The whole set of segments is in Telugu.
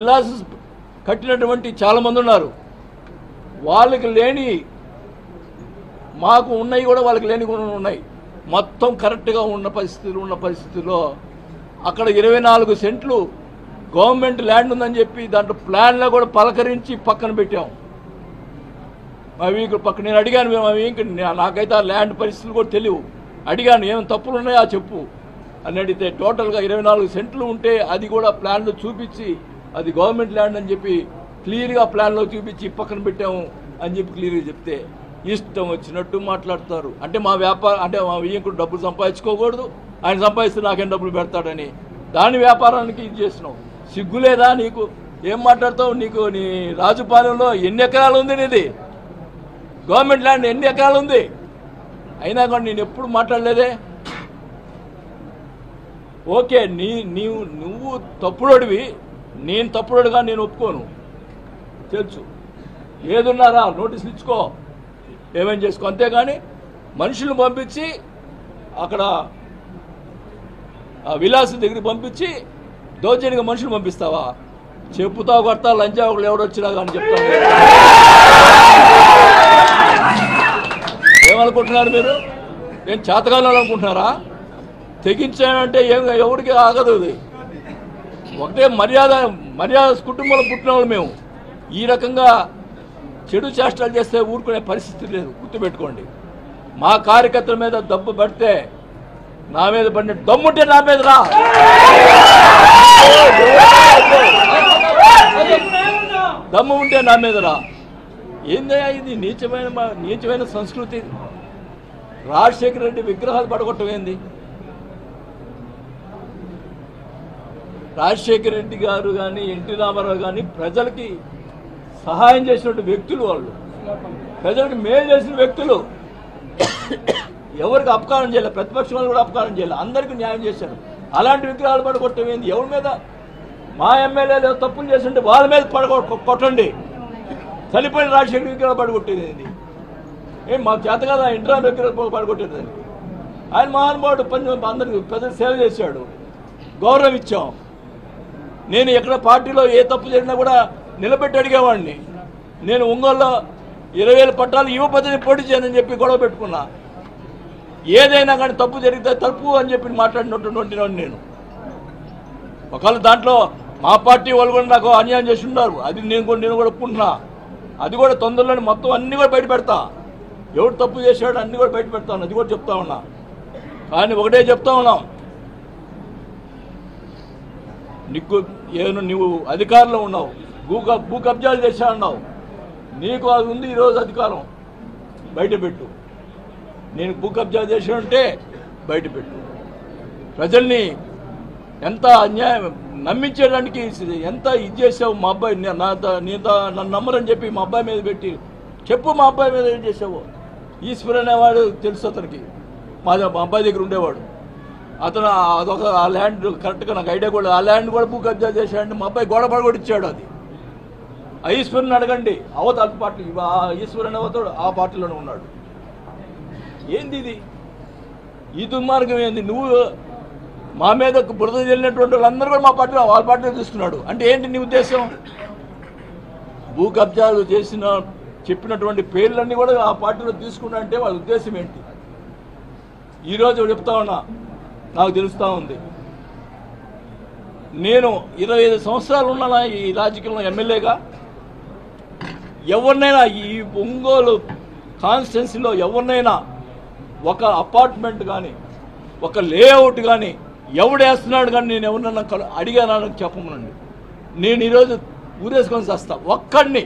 విలాస్ కట్టినటువంటి చాలా మంది ఉన్నారు. వాళ్ళకి లేని మాకు ఉన్నాయి కూడా వాళ్ళకి లేని కూడా ఉన్నాయి. మొత్తం కరెక్ట్గా ఉన్న పరిస్థితుల్లో అక్కడ 24 సెంట్లు గవర్నమెంట్ ల్యాండ్ ఉందని చెప్పి దాంట్లో ప్లాన్లో కూడా పలకరించి పక్కన పెట్టాం. అవి పక్కన నేను అడిగాను, నాకైతే ఆ ల్యాండ్ పరిస్థితులు కూడా తెలియవు. అడిగాను ఏం తప్పులు ఉన్నాయా చెప్పు అని అడిగితే టోటల్గా 24 సెంట్లు ఉంటే అది కూడా ప్లాన్లో చూపించి అది గవర్నమెంట్ ల్యాండ్ అని చెప్పి క్లియర్గా ప్లాన్లో చూపించి పక్కన పెట్టాము అని చెప్పి క్లియర్గా చెప్తే ఇష్టం వచ్చినట్టు మాట్లాడతారు. అంటే మా వ్యాపారం అంటే మా వియ్యంకుడు డబ్బులు సంపాదించుకోకూడదు, ఆయన సంపాదిస్తే నాకేం డబ్బులు పెడతాడని దాని వ్యాపారానికి ఇది చేసినావు. సిగ్గులేదా నీకు? ఏం మాట్లాడతావు? నీకు నీ రాజుపాలెంలో ఎన్ని ఎకరాలు ఉంది? నీది గవర్నమెంట్ ల్యాండ్ ఎన్ని ఎకరాలు ఉంది? అయినా కూడా నేను ఎప్పుడు మాట్లాడలేదే. ఓకే, నువ్వు తప్పుడోడివి, నేను తప్పుడోడుగా నేను ఒప్పుకోను, తెలుసు. ఏదున్నారా నోటీసులు ఇచ్చుకో, ఏమేం చేసుకో, అంతేగాని మనుషులను పంపించి అక్కడ ఆ విలాస్ దగ్గరికి పంపించి దౌర్జన్యంగా మనుషులు పంపిస్తావా? చెప్పుతా కొడతా లంచా ఒకళ్ళు ఎవడొచ్చినా కానీ చెప్తాను. ఏమనుకుంటున్నారు మీరు? నేను చేతకాలం అనుకుంటున్నారా? తెగించానంటే ఎవరికి ఆగదు. ఒకటే మర్యాద కుటుంబంలో పుట్టిన వాళ్ళు మేము. ఈ రకంగా చెడు చేష్టలు చేస్తే ఊరుకునే పరిస్థితి లేదు, గుర్తుపెట్టుకోండి. మా కార్యకర్తల మీద దెబ్బ పడితే నా మీద పడిన దమ్ముంటే నా మీద రా. దమ్ము ఉంటే నా మీద రా. ఏందయ్యా ఇది? నీచమైన సంస్కృతి. రాజశేఖర రెడ్డి విగ్రహాలు పడగొట్టమైంది. రాజశేఖర రెడ్డి గారు కానీ ఎన్టీ రామారావు కానీ ప్రజలకి సహాయం చేసినటువంటి వ్యక్తులు, వాళ్ళు ప్రజలకు మేలు చేసిన వ్యక్తులు. ఎవరికి అపకారం చేయలేదు, ప్రతిపక్షం వాళ్ళు కూడా అపకారం చేయలేదు, అందరికీ న్యాయం చేశారు. అలాంటి విగ్రహాలు పడగొట్టమైంది. ఎవరి మీద? మా ఎమ్మెల్యేలు తప్పులు చేస్తుంటే వాళ్ళ మీద కొట్టండి. చనిపోయిన రాజశేఖర విగ్రహాలు పడగొట్టేది ఏం మాకు చేత కదా? ఇంట్రా విగ్రహాలు పడగొట్టేది. ఆయన మహానుభావుడు, అందరికి ప్రజలు సేవ చేశాడు, గౌరవం ఇచ్చాం. నేను ఎక్కడ పార్టీలో ఏ తప్పు జరిగినా కూడా నిలబెట్టి అడిగేవాడిని. నేను ఒంగోలులో 20,000 పట్టాలు యువపతిని పోటీ చేయనని చెప్పి గొడవ పెట్టుకున్నా. ఏదైనా కానీ తప్పు జరిగితే తప్పు అని చెప్పి మాట్లాడినటువంటి నేను. ఒకవేళ దాంట్లో మా పార్టీ వాళ్ళు కూడా నాకు అన్యాయం చేసి ఉన్నారు, అది నేను కూడా ఒప్పుకుంటున్నా. అది కూడా తొందరలోనే మొత్తం అన్నీ కూడా బయట పెడతా. ఎవరు తప్పు చేశాడు అన్నీ కూడా బయట పెడతాను, అది కూడా చెప్తా ఉన్నా. కానీ ఒకటే చెప్తా ఉన్నాం, నువ్వు అధికారంలో ఉన్నావు, భూ కబ్జాలు చేశా అన్నావు, నీకు అది ఉంది ఈరోజు అధికారం, బయట పెట్టు. నేను భూ కబ్జా చేశానంటే బయట పెట్టు. ప్రజల్ని ఎంత అన్యాయం నమ్మించేయడానికి ఎంత ఇది చేసావు. మా అబ్బాయి నన్ను నమ్మరని చెప్పి మా అబ్బాయి మీద పెట్టి చెప్పు, మా అబ్బాయి మీద ఏం చేసావు. ఈశ్వర్ అనేవాడు తెలుసు అతనికి, మా అబ్బాయి దగ్గర ఉండేవాడు. అతను అదొక ఆ ల్యాండ్ కరెక్ట్గా నాకు ఐడియా కూడా, ఆ ల్యాండ్ కూడా భూ కబ్జా చేశాడంటే మా అబ్బాయి గోడ పడగొట్టించాడు. అది ఈశ్వరుని అడగండి, అవతల పార్టీ ఈశ్వర్ అనేవాడు ఆ పార్టీలోనే ఉన్నాడు. ఏంది ఇది? ఈ దుర్మార్గం ఏంది? నువ్వు మా మీద బురద చెల్లినటువంటి వాళ్ళందరూ కూడా మా పార్టీలో వాళ్ళ పార్టీలో తీసుకున్నాడు అంటే ఏంటి నీ ఉద్దేశం? భూ కబ్జాలు చెప్పినటువంటి పేర్లన్నీ కూడా ఆ పార్టీలో తీసుకున్నా అంటే వాళ్ళ ఉద్దేశం ఏంటి? ఈరోజు చెప్తా ఉన్నా, నాకు తెలుస్తూ ఉంది. నేను 25 సంవత్సరాలు ఉన్నానా ఈ రాజకీయంలో ఎమ్మెల్యేగా. ఎవరినైనా ఈ ఒంగోలు కాన్స్టిట్యున్సీలో ఎవరినైనా ఒక అపార్ట్మెంట్ కానీ ఒక లేఅవుట్ కానీ ఎవడేస్తున్నాడు కానీ నేను ఎవరినన్నా అడిగానని చెప్పమనండి. నేను ఈరోజు ఊరేసుకొని వస్తా ఒక్కడిని,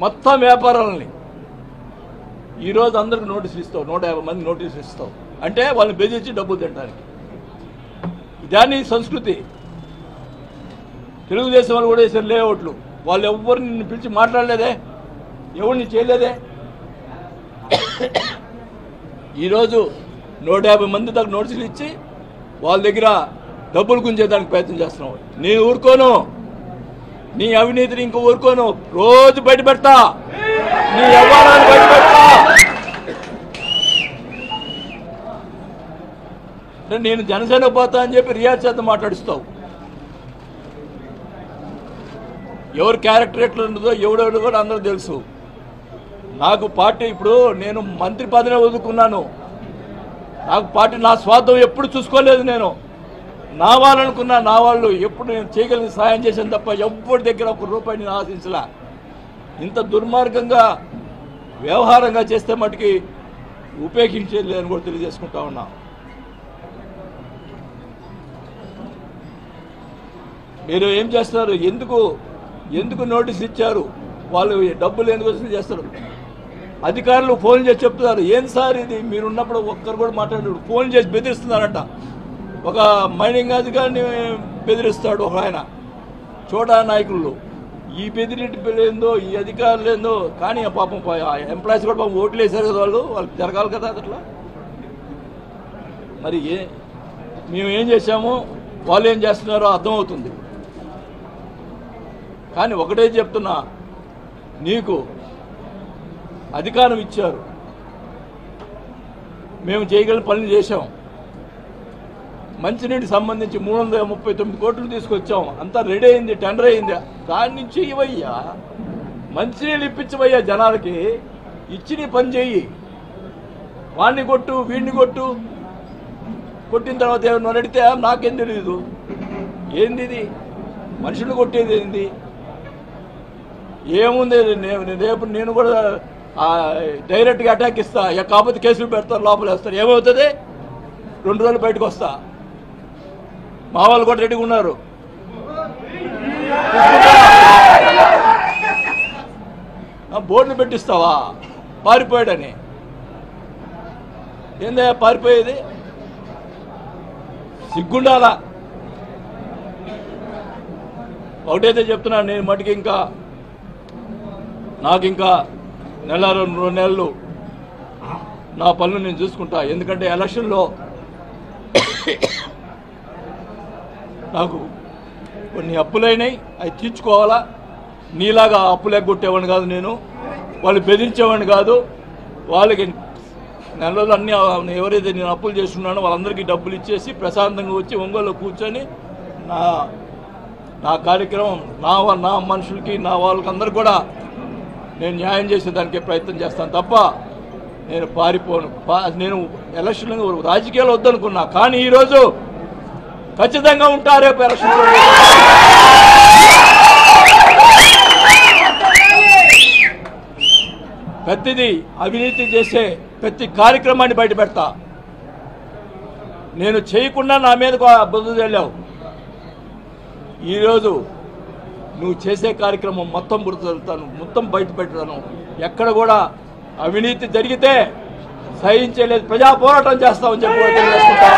మొత్తం వ్యాపారాలని. ఈరోజు అందరికి నోటీసులు ఇస్తావు, 150 మంది నోటీసులు ఇస్తావు అంటే వాళ్ళని బెదిరించి డబ్బులు తినడానికి. ఇదాని సంస్కృతి. తెలుగుదేశం వాళ్ళు కూడా వేసారు లేఅవుట్లు, వాళ్ళు ఎవరిని నిన్ను పిలిచి మాట్లాడలేదే, ఎవరిని చేయలేదే. ఈరోజు 150 మంది దాకా నోటీసులు ఇచ్చి వాళ్ళ దగ్గర డబ్బులు గుంజేదానికి ప్రయత్నం చేస్తున్నావు. నేను ఊరుకోను, నీ అవినీతిని ఇంకో ఊరుకోను. రోజు బయట పెడతా, నీ వ్యవహారాలు బయట పెడతా. నేను జనసేన పోతా అని చెప్పి రియాజ్ చేత మాట్లాడిస్తావు. ఎవరి క్యారెక్టర్ ఎట్లా ఉండదో ఎవడెవడు కూడా అందరూ తెలుసు. నాకు పార్టీ ఇప్పుడు నేను మంత్రి పదవిని వదులుకున్నాను. నాకు పార్టీ నా స్వార్థం ఎప్పుడు చూసుకోలేదు. నేను నా వాళ్ళనుకున్నా, నా వాళ్ళు ఎప్పుడు నేను చేయగలిగిన సాయం చేశాను తప్ప ఎవరి దగ్గర ఒక రూపాయి నేను ఆశించలే. ఇంత దుర్మార్గంగా వ్యవహారంగా చేస్తే మటుకి ఉపేక్షించేది లేదని కూడా తెలియజేసుకుంటా ఉన్నా. మీరు ఏం చేస్తున్నారు? ఎందుకు నోటీస్ ఇచ్చారు? వాళ్ళు డబ్బులు ఎందుకు వసూలు చేస్తారు? అధికారులు ఫోన్ చేసి చెప్తున్నారు, ఏం సార్ ఇది మీరున్నప్పుడు ఒక్కరు కూడా మాట్లాడారు. ఫోన్ చేసి బెదిరిస్తున్నారంట. ఒక మైనింగ్ అధికారిని బెదిరిస్తాడు ఒక ఆయన, చోటా నాయకులు. ఈ బెదిరింటిందో ఈ అధికారులు ఏందో. కానీ పాపం ఎంప్లాయీస్ కూడా పాపం ఓట్లు వేశారు కదా, వాళ్ళకి జరగాలి కదా అట్లా. మరి మేము ఏం చేశామో వాళ్ళు ఏం చేస్తున్నారో అర్థమవుతుంది. కానీ ఒకటే చెప్తున్నా, నీకు అధికారం ఇచ్చారు, మేము చేయగలిగిన పనులు చేశాం. మంచినీటికి సంబంధించి 339 కోట్లు తీసుకొచ్చాం. అంతా రెడీ అయింది, టెండర్ అయింది. దాని నుంచి ఇవయ్యా మంచినీళ్ళు ఇప్పించవయ్యా జనాలకి. ఇచ్చి నీ పని చెయ్యి. వాడిని కొట్టు, వీడిని కొట్టు. కొట్టిన తర్వాత ఏమన్నా అడిగితే నాకేం తెలియదు. ఏంది ఇది? మనుషులు కొట్టేది ఏంది? ఏముంది? రేపు నేను కూడా డైరెక్ట్గా అటాక్ ఇస్తా. కాకపోతే కేసులు పెడతారు, లోపల వేస్తారు. ఏమవుతుంది? 2 రోజులు బయటకు వస్తా. మా వాళ్ళు కూడా రెడీగా ఉన్నారు. బోర్డులు పెట్టిస్తావా పారిపోయాడని? ఏందా పారిపోయేది? సిగ్గుండాలా? ఒకటైతే చెప్తున్నాను, నేను మటుకి నాకు ఇంకా 1-2 నెలలు నా పనులు నేను చూసుకుంటా. ఎందుకంటే ఎలక్షన్లో నాకు కొన్ని అప్పులైనాయి, అవి తీర్చుకోవాలా. నీలాగా అప్పులు ఎగ్గొట్టేవాడిని కాదు నేను, వాళ్ళు బెదిరించేవాడిని కాదు. వాళ్ళకి నెలలో అన్ని ఎవరైతే నేను అప్పులు చేస్తున్నానో వాళ్ళందరికీ డబ్బులు ఇచ్చేసి ప్రశాంతంగా వచ్చి ఒంగోలులో కూర్చొని నా కార్యక్రమం నా మనుషులకి, నా వాళ్ళకి అందరికి కూడా నేను న్యాయం చేసేదానికి ప్రయత్నం చేస్తాను తప్ప నేను పారిపోను. నేను ఎలక్షన్ రాజకీయాలు వద్దనుకున్నా, కానీ ఈరోజు ఖచ్చితంగా ఉంటా. రేపు ఎలక్షన్ ప్రతిదీ అవినీతి చేసే ప్రతి కార్యక్రమాన్ని బయట పెడతా. నేను చేయకుండా నా మీద బుద్ధి తెల్లావు. ఈరోజు నువ్వు చేసే కార్యక్రమం మొత్తం గుర్తుతాను, మొత్తం బయట పెడతాను. ఎక్కడ కూడా అవినీతి జరిగితే సహించలేదు, ప్రజా పోరాటం చేస్తామని చెప్పి తెలియజేసుకుంటా.